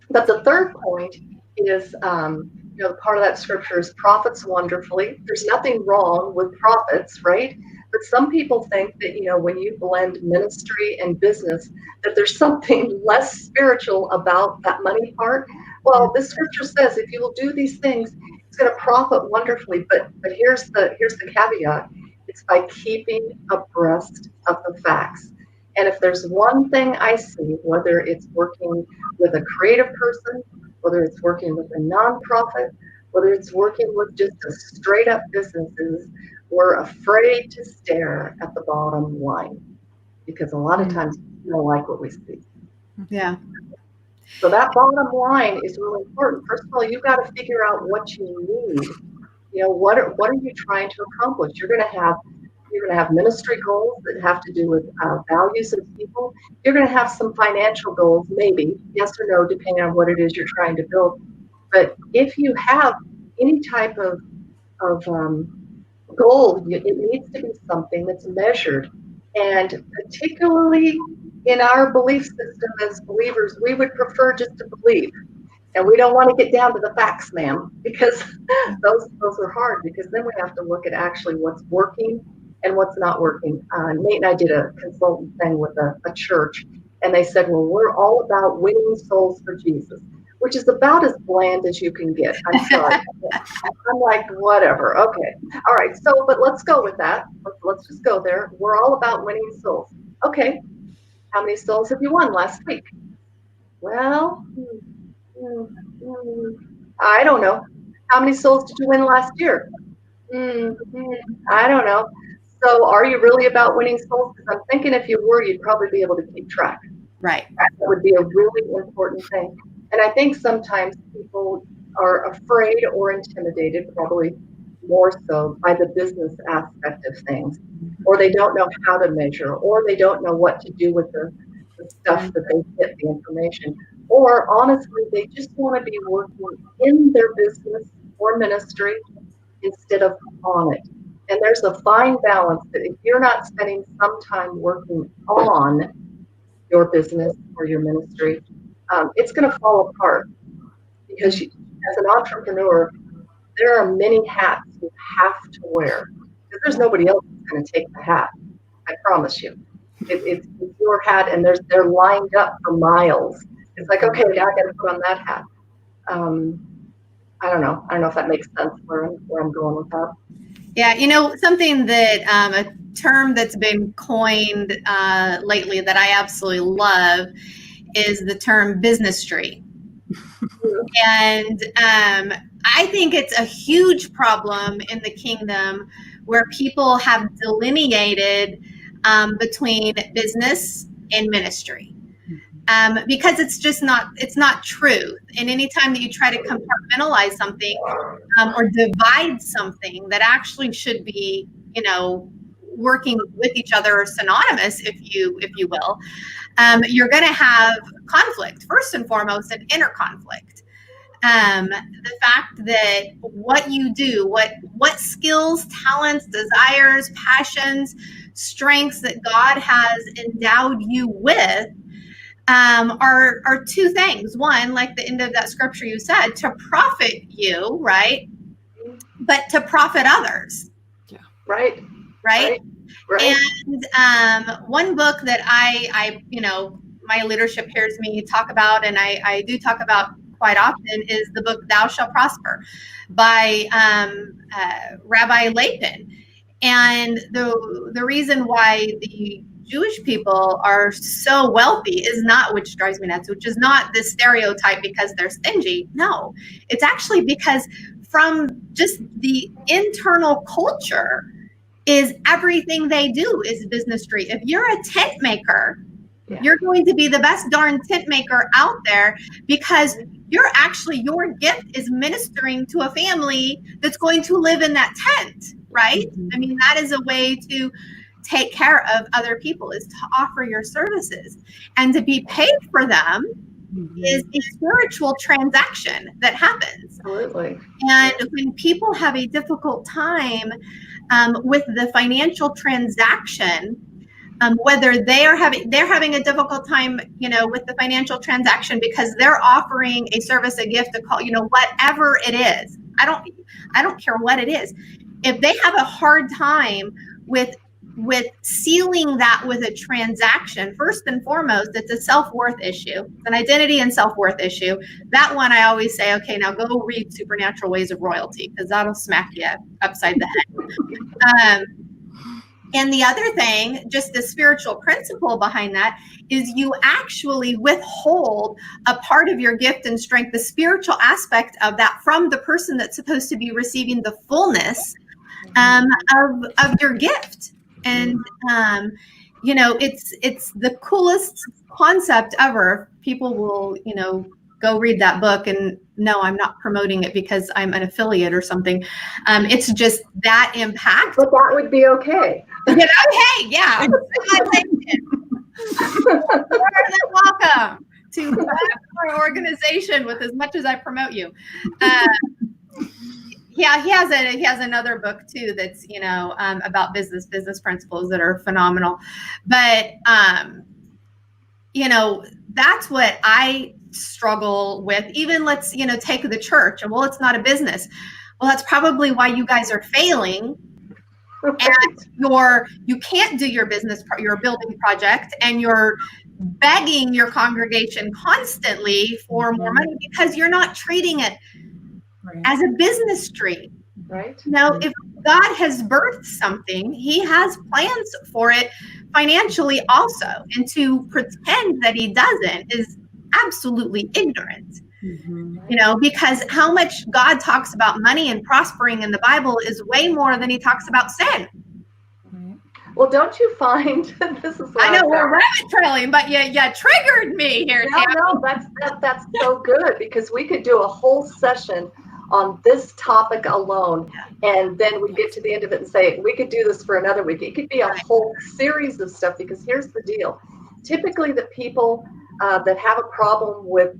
But the third point is, part of that scripture is prophets wonderfully. There's nothing wrong with prophets, right? But some people think that, when you blend ministry and business, that there's something less spiritual about that money part. Well, this scripture says if you will do these things, it's going to profit wonderfully. But here's the caveat. It's by keeping abreast of the facts. And if there's one thing I see, whether it's working with a creative person, whether it's working with a nonprofit, whether it's working with just a straight up businesses, we're afraid to stare at the bottom line because a lot of times we don't like what we see. Yeah. So that bottom line is really important. First of all, you've got to figure out what you need. You know, what are you trying to accomplish? You're going to have ministry goals that have to do with values of people. You're going to have some financial goals, maybe, yes or no, depending on what it is you're trying to build. But if you have any type of goal, it needs to be something that's measured. And particularly in our belief system as believers, we would prefer just to believe. And we don't want to get down to the facts, ma'am, because those are hard, because then we have to look at actually what's working and what's not working. Nate and I did a consultant thing with a church, and they said, well, we're all about winning souls for Jesus, which is about as bland as you can get. I'm sorry. I'm like, whatever. Okay. All right. So, but let's go with that. Let's just go there. We're all about winning souls. Okay. How many souls have you won last week? Well, I don't know. How many souls did you win last year? I don't know. So are you really about winning souls? Because I'm thinking if you were, you'd probably be able to keep track. Right. That would be a really important thing. And I think sometimes people are afraid or intimidated, probably more so, by the business aspect of things, or they don't know how to measure, or they don't know what to do with the stuff that they get the information. Or honestly, they just want to be working in their business or ministry instead of on it. And there's a fine balance that if you're not spending some time working on your business or your ministry, it's going to fall apart. Because as an entrepreneur, there are many hats you have to wear. Because there's nobody else who's going to take the hat. I promise you. It's your hat, and they're lined up for miles. It's like, okay, now I got to put on that hat. I don't know if that makes sense where I'm going with that. Yeah, you know, something that a term that's been coined lately that I absolutely love is the term businessry. And I think it's a huge problem in the kingdom where people have delineated between business and ministry. Because it's not true. And anytime that you try to compartmentalize something or divide something that actually should be, you know, working with each other or synonymous, if you will, you're going to have conflict, first and foremost, an inner conflict. The fact that what you do, what skills, talents, desires, passions, strengths that God has endowed you with are two things. One, like the end of that scripture you said, to profit you, right? But to profit others. Yeah. Right. And one book that I you know, my leadership hears me talk about, and I do talk about quite often, is the book Thou Shalt Prosper by Rabbi Lapin. And the reason why the Jewish people are so wealthy is not, which drives me nuts, which is not this stereotype because they're stingy. No, it's actually because from just the internal culture is everything they do is businessry. If you're a tent maker, you're going to be the best darn tent maker out there because your gift is ministering to a family that's going to live in that tent, right? I mean, that is a way to take care of other people, is to offer your services, and to be paid for them is a spiritual transaction that happens. Absolutely. And when people have a difficult time with the financial transaction, whether they're having a difficult time, you know, with the financial transaction because they're offering a service, a gift, a call, you know, whatever it is. I don't care what it is. If they have a hard time with sealing that with a transaction, first and foremost, it's a self-worth issue. It's an identity and self-worth issue. That one, I always say, okay, now go read Supernatural Ways of Royalty, because that'll smack you upside the head. And the other thing, just the spiritual principle behind that, is you actually withhold a part of your gift and strength, the spiritual aspect of that, from the person that's supposed to be receiving the fullness of your gift. And it's the coolest concept ever. People will, go read that book, and no, I'm not promoting it because I'm an affiliate or something. It's just that impact. But that would be okay. Hey, yeah. More than welcome to our organization with as much as I promote you. Yeah, he has another book too that's about business principles that are phenomenal. But that's what I struggle with. Even let's take the church, and well, it's not a business. Well, that's probably why you guys are failing. And you can't do your your building project, and you're begging your congregation constantly for more money because you're not treating it as a business stream. Right. If God has birthed something, he has plans for it financially also. And to pretend that he doesn't is absolutely ignorant. Because how much God talks about money and prospering in the Bible is way more than he talks about sin. Well, don't you find this is? I know we're rabbit trailing, but you triggered me here. No, that's so good, because we could do a whole session on this topic alone, and then we get to the end of it and say we could do this for another week. It could be a whole series of stuff, because here's the deal: typically, the people that have a problem with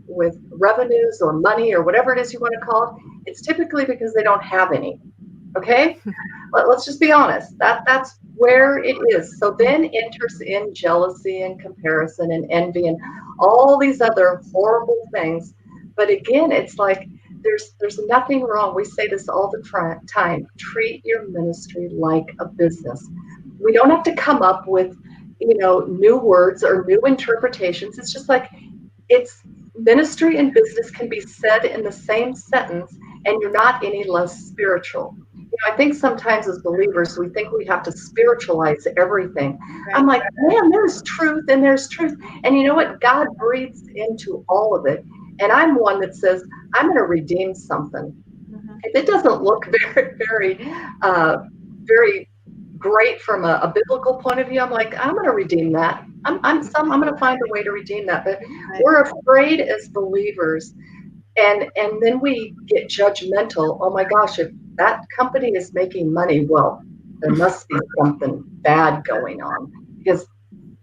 revenues or money or whatever it is you want to call it, it's typically because they don't have any. Okay, let's just be honest. That's where it is. So then enters in jealousy and comparison and envy and all these other horrible things. But again, it's like there's nothing wrong. We say this all the time. Treat your ministry like a business. We don't have to come up with new words or new interpretations. It's just like it's ministry and business can be said in the same sentence, and you're not any less spiritual. I think sometimes as believers, we think we have to spiritualize everything. Right. I'm like, man, there's truth and there's truth. And you know what? God breathes into all of it. And I'm one that says, I'm going to redeem something. If it doesn't look very, very, very great from a biblical point of view, I'm like, I'm going to redeem that. I'm going to find a way to redeem that. But we're afraid as believers. And then we get judgmental. Oh my gosh, if that company is making money, well, there must be something bad going on, because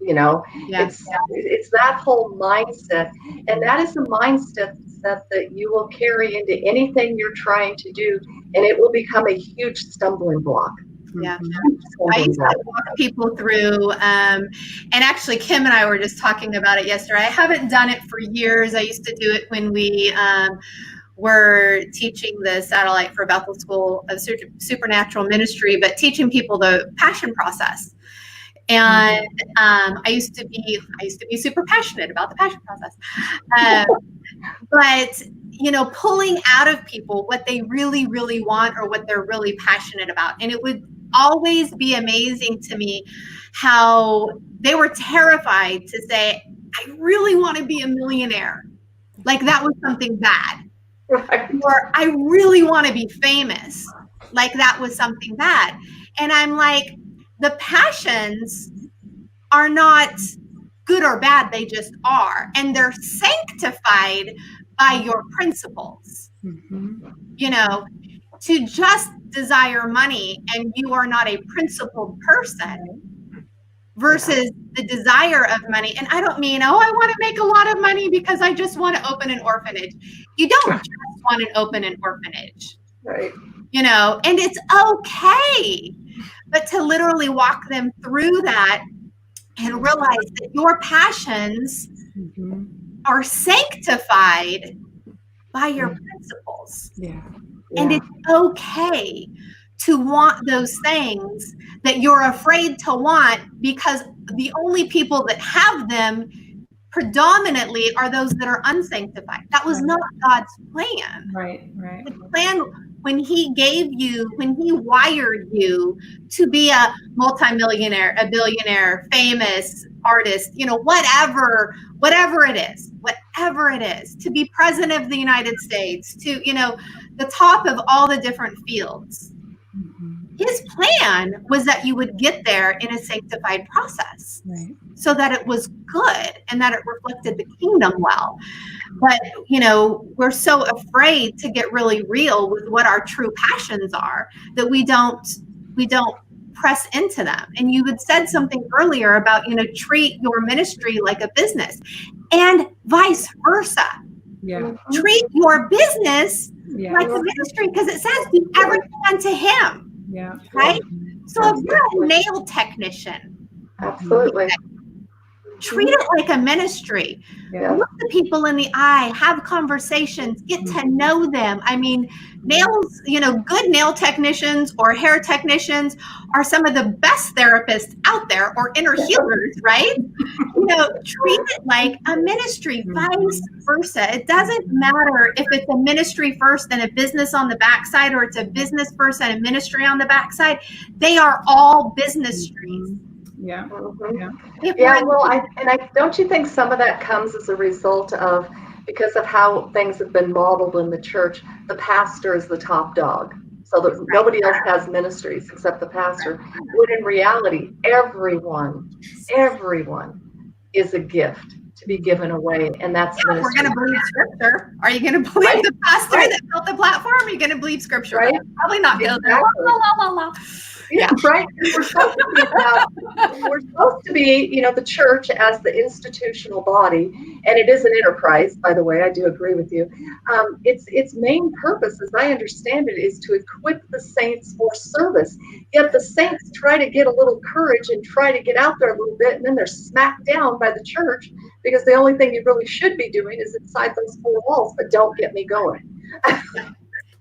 it's that whole mindset, and that is the mindset that you will carry into anything you're trying to do, and it will become a huge stumbling block. Yeah, I used to walk people through, and actually Kim and I were just talking about it yesterday. I haven't done it for years. I used to do it when we were teaching the Satellite for Bethel School of Supernatural Ministry, but teaching people the passion process. And I used to be super passionate about the passion process, but pulling out of people what they really, really want or what they're really passionate about. And it would always be amazing to me how they were terrified to say, I really want to be a millionaire. Like that was something bad. Right. Or I really want to be famous. Like that was something bad. And I'm like, the passions are not good or bad. They just are. And they're sanctified by your principles. To just desire money and you are not a principled person versus the desire of money. And I don't mean, I want to make a lot of money because I just want to open an orphanage. You don't just want to open an orphanage. Right. And it's okay. But to literally walk them through that and realize that your passions are sanctified by your principles. Yeah. And it's okay to want those things that you're afraid to want, because the only people that have them predominantly are those that are unsanctified. That was not God's plan. Right. The plan when he wired you to be a multimillionaire, a billionaire, famous artist, whatever it is, to be president of the United States, to, the top of all the different fields. His plan was that you would get there in a sanctified process, right, so that it was good and that it reflected the kingdom well. But, we're so afraid to get really real with what our true passions are that we don't press into them. And you had said something earlier about, treat your ministry like a business, and vice versa. Yeah. Treat your business like a ministry, because it says do everything unto him. Yeah. Right? So if you're a nail technician, absolutely, treat it like a ministry. Yeah. Look the people in the eye, have conversations, get to know them. I mean, nails, good nail technicians or hair technicians are some of the best therapists out there, or inner healers, right? Treat it like a ministry, vice versa. It doesn't matter if it's a ministry first and a business on the backside, or it's a business first and a ministry on the backside. They are all business streams. Yeah. Yeah. Well, I don't you think some of that comes as a result of, because of how things have been modeled in the church, the pastor is the top dog, so that nobody else has ministries except the pastor. When in reality, everyone is a gift to be given away, and that's ministry. We're going to believe scripture. Are you going to believe the pastor that built the platform? Or are you going to believe scripture? Right? Probably not. Exactly. Yeah, right. We're supposed to be, the church as the institutional body, and it is an enterprise, by the way. I do agree with you. Its main purpose, as I understand it, is to equip the saints for service. Yet the saints try to get a little courage and try to get out there a little bit, and then they're smacked down by the church, because the only thing you really should be doing is inside those four walls. But don't get me going.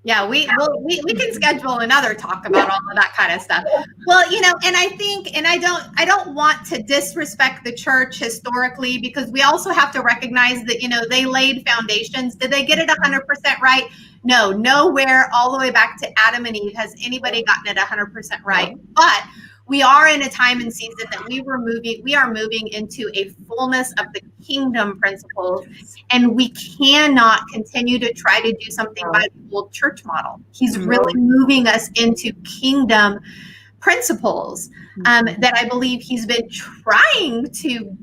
Yeah, we can schedule another talk about all of that kind of stuff. Well, and I think, and I don't want to disrespect the church historically, because we also have to recognize that, they laid foundations. Did they get it 100% right? No, nowhere all the way back to Adam and Eve has anybody gotten it 100% right. But we are in a time and season that we are moving into a fullness of the kingdom principles, and we cannot continue to try to do something by the old church model. He's really moving us into kingdom principles that I believe he's been trying to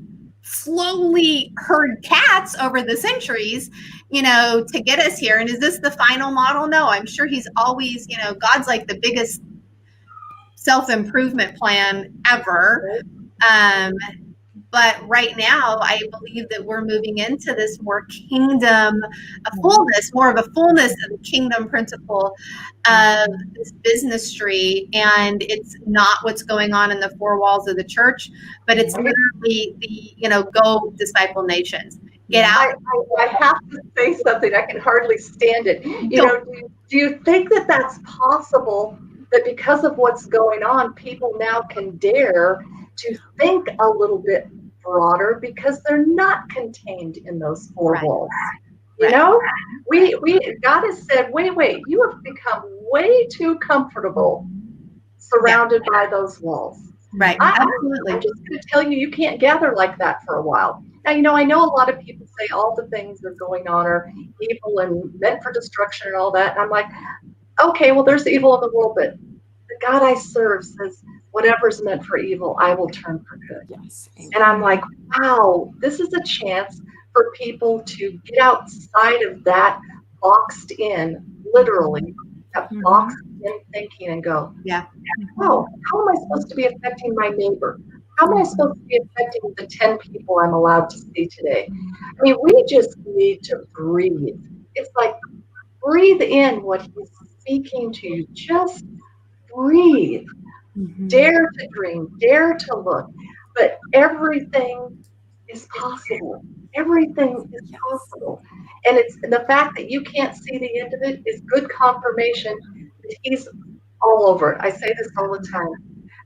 slowly herd cats over the centuries, to get us here. And is this the final model? No, I'm sure he's always, God's like the biggest self-improvement plan ever. But right now, I believe that we're moving into this more kingdom, more of a fullness of the kingdom principle of this business tree. And it's not what's going on in the four walls of the church, but it's literally the, go disciple nations. Get out. I have to say something. I can hardly stand it. Do you think that that's possible? That because of what's going on, people now can dare to think a little bit broader, because they're not contained in those four walls. We God has said, wait, you have become way too comfortable surrounded by those walls. Right. Absolutely. I'm just going to tell you can't gather like that for a while. Now, I know a lot of people say all the things that are going on are evil and meant for destruction and all that. And I'm like, okay, well, there's evil in the world, but the God I serve says, whatever's meant for evil, I will turn for good. Yes. And I'm like, wow, this is a chance for people to get outside of that boxed in, literally, that boxed in thinking, and go, oh, how am I supposed to be affecting my neighbor? How am I supposed to be affecting the 10 people I'm allowed to see today? I mean, we just need to breathe. It's like, breathe in what he's speaking to you. Just breathe. Dare to dream, dare to look. But everything is possible. Everything is possible. And it's the fact that you can't see the end of it is good confirmation that he's all over it. I say this all the time.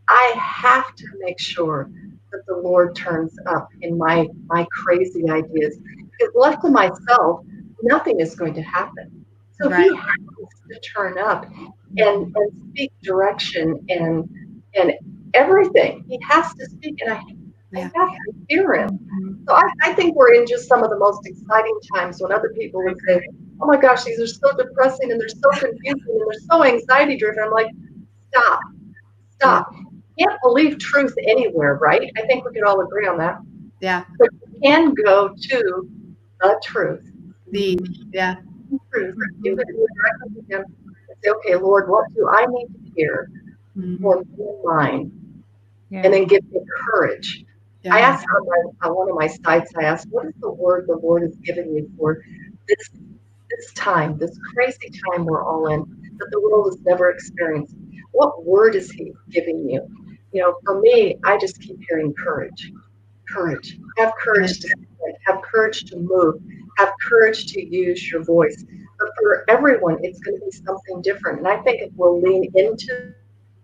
I have to make sure that the Lord turns up in my crazy ideas. Because left to myself, nothing is going to happen. So Right. he has to turn up and speak direction and everything. He has to speak, and I Yeah. have to hear him. So I think we're in just some of the most exciting times when other people would say, oh my gosh, these are so depressing and they're so confusing and they're so anxiety driven. I'm like, stop. You can't believe truth anywhere, right? I think we could all agree on that. Yeah. But you can go to the truth. Yeah. Truth. You can go directly to him and say, okay, Lord, what do I need to hear for mine? Yeah. And then give me courage. Yeah. I asked on one of my sites, I asked, what is the word the Lord has given you for this time, this crazy time we're all in, that the world has never experienced? What word is he giving you? You know, for me, I just keep hearing courage. Courage. Have courage to speak, have courage to move, have courage to use your voice. But for everyone, it's going to be something different. And I think if we'll lean into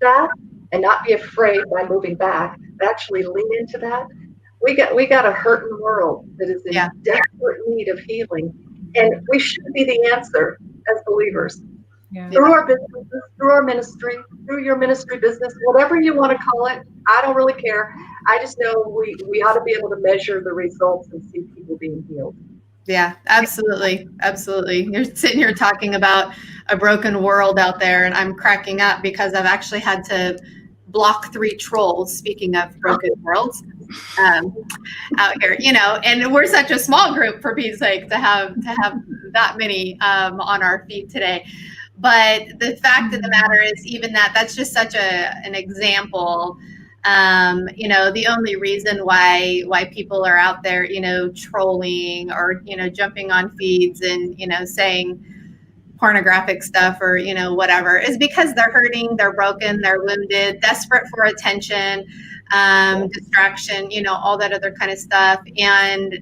that and not be afraid by moving back, but actually lean into that, we got a hurting world that is in desperate need of healing. And we should be the answer as believers. Yeah. Through our businesses, through our ministry, through your ministry business, whatever you want to call it, I don't really care. I just know we ought to be able to measure the results and see people being healed. Yeah, absolutely. Absolutely. You're sitting here talking about a broken world out there, and I'm cracking up because I've actually had to block 3 trolls, speaking of broken worlds, out here, you know, and we're such a small group, for Pete's sake, to have that many on our feed today. But the fact of the matter is, even that's just such an example. You know, the only reason why people are out there, you know, trolling or, you know, jumping on feeds and, you know, saying pornographic stuff or, you know, whatever, is because they're hurting, they're broken, they're wounded, desperate for attention, distraction, you know, all that other kind of stuff. And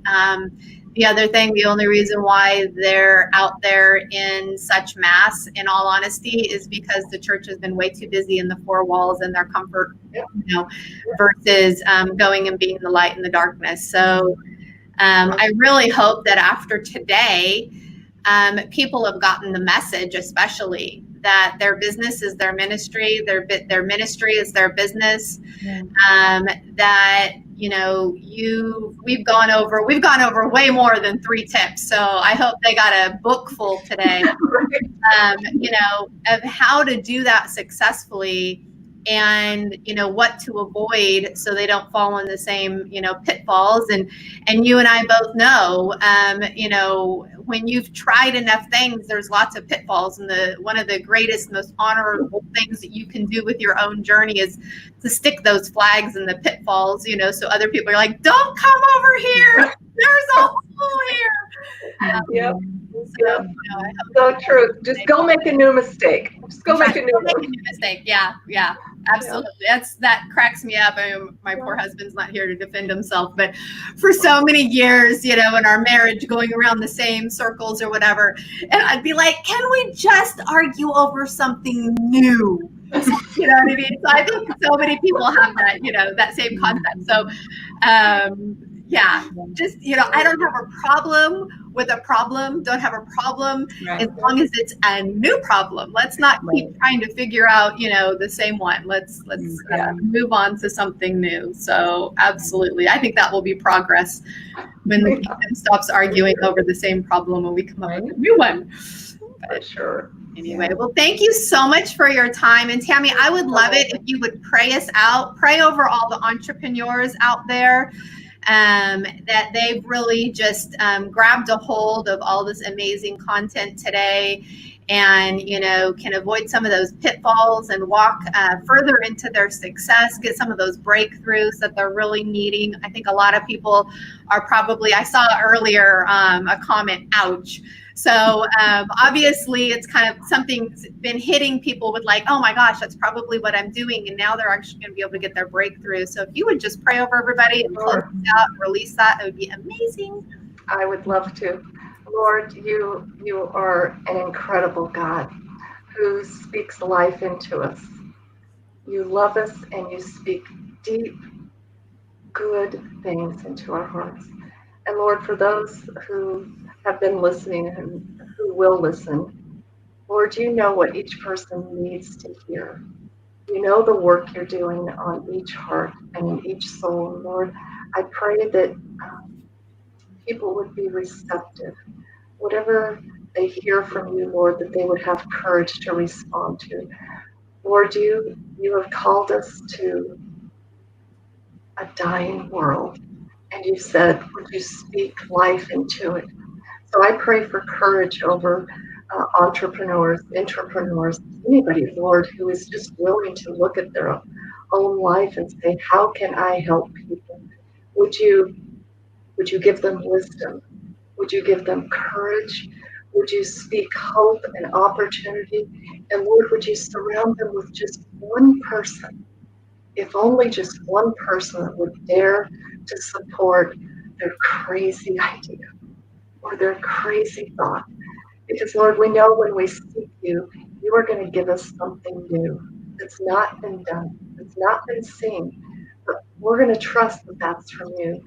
the other thing, the only reason why they're out there in such mass, in all honesty, is because the church has been way too busy in the 4 walls and their comfort, you know, versus going and being the light in the darkness. So I really hope that after today, people have gotten the message, especially that their business is their ministry, their ministry is their business. That, you know, we've gone over way more than 3 tips. So I hope they got a book full today, you know, of how to do that successfully, and, you know, what to avoid so they don't fall in the same, you know, pitfalls. And you and I both know, you know, when you've tried enough things, there's lots of pitfalls. And one of the greatest, most honorable things that you can do with your own journey is to stick those flags in the pitfalls, you know, so other people are like, don't come over here. There's a hole here. Yep. So, you know, So true. Just go make a new mistake. Just go make a new mistake. Yeah, absolutely. That cracks me up. I mean, my poor husband's not here to defend himself, but for so many years, you know, in our marriage, going around the same circles or whatever, and I'd be like, can we just argue over something new? You know what I mean? So I think so many people have that, you know, that same concept. So, yeah, just, you know, I don't have a problem with a problem. Don't have a problem as long as it's a new problem. Let's not keep trying to figure out, you know, the same one. Let's move on to something new. So absolutely, I think that will be progress when the kingdom stops arguing over the same problem and we come up with a new one. For sure. Anyway, well, thank you so much for your time. And Tami, I would love it if you would pray us out, pray over all the entrepreneurs out there, that they've really just grabbed a hold of all this amazing content today, and, you know, can avoid some of those pitfalls and walk further into their success, get some of those breakthroughs that they're really needing. I think a lot of people are probably, I saw earlier a comment, ouch. So obviously it's kind of something's been hitting people with like, oh my gosh, that's probably what I'm doing. And now they're actually going to be able to get their breakthrough. So if you would just pray over everybody and close this out and release that, it would be amazing. I would love to. Lord, you are an incredible God who speaks life into us. You love us and you speak deep, good things into our hearts. And Lord, for those who have been listening and who will listen, Lord, you know what each person needs to hear. You know the work you're doing on each heart and in each soul. Lord, I pray that people would be receptive. Whatever they hear from you, Lord, that they would have courage to respond to. Lord, you have called us to a dying world, and you said, would you speak life into it? So I pray for courage over entrepreneurs, intrapreneurs, anybody, Lord, who is just willing to look at their own life and say, how can I help people? Would you give them wisdom? Would you give them courage? Would you speak hope and opportunity? And Lord, would you surround them with just one person, if only just one person that would dare to support their crazy idea or their crazy thought. Because Lord, we know when we seek you, you are going to give us something new that's not been done, that's not been seen. But we're going to trust that that's from you.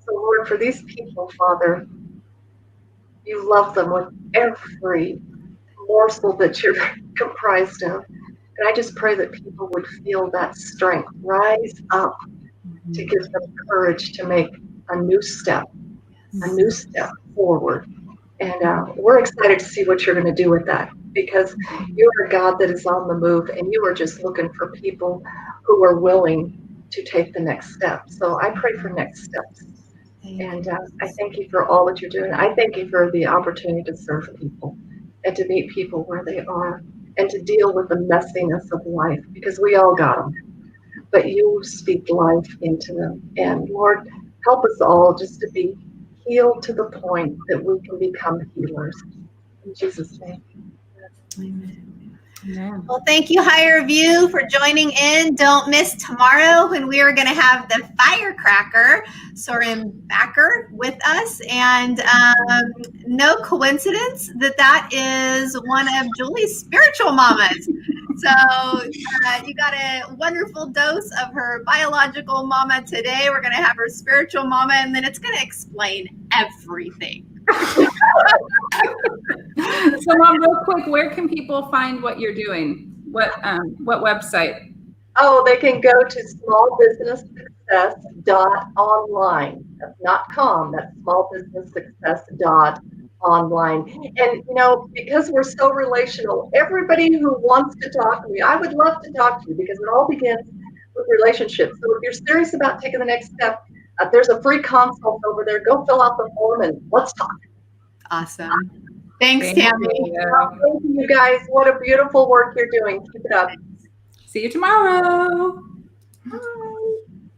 So Lord, for these people, Father, you love them with every morsel that you're comprised of. And I just pray that people would feel that strength rise up to give them courage to make a new step forward. And we're excited to see what you're going to do with that, because you are a God that is on the move, and you are just looking for people who are willing to take the next step. So I pray for next steps. And I thank you for all that you're doing. I thank you for the opportunity to serve people and to meet people where they are and to deal with the messiness of life, because we all got them. But you speak life into them. And Lord, help us all just to be healed to the point that we can become healers. In Jesus' name. Amen. Amen. Well, thank you, Higher View, for joining in. Don't miss tomorrow when we are going to have the firecracker, Soren Backer, with us. And no coincidence that is one of Julie's spiritual mamas. So you got a wonderful dose of her biological mama today. We're going to have her spiritual mama, and then it's going to explain everything. So, Mom, real quick, where can people find what you're doing? What website? Oh, they can go to smallbusinesssuccess.online. That's not com. That's smallbusinesssuccess.online. And because we're so relational, everybody who wants to talk to me, I would love to talk to you, because it all begins with relationships. So if you're serious about taking the next step, there's a free consult over there. Go fill out the form and let's talk. Awesome. Thanks, Tami. Thank you, guys. What a beautiful work you're doing. Keep it up. See you tomorrow. Bye.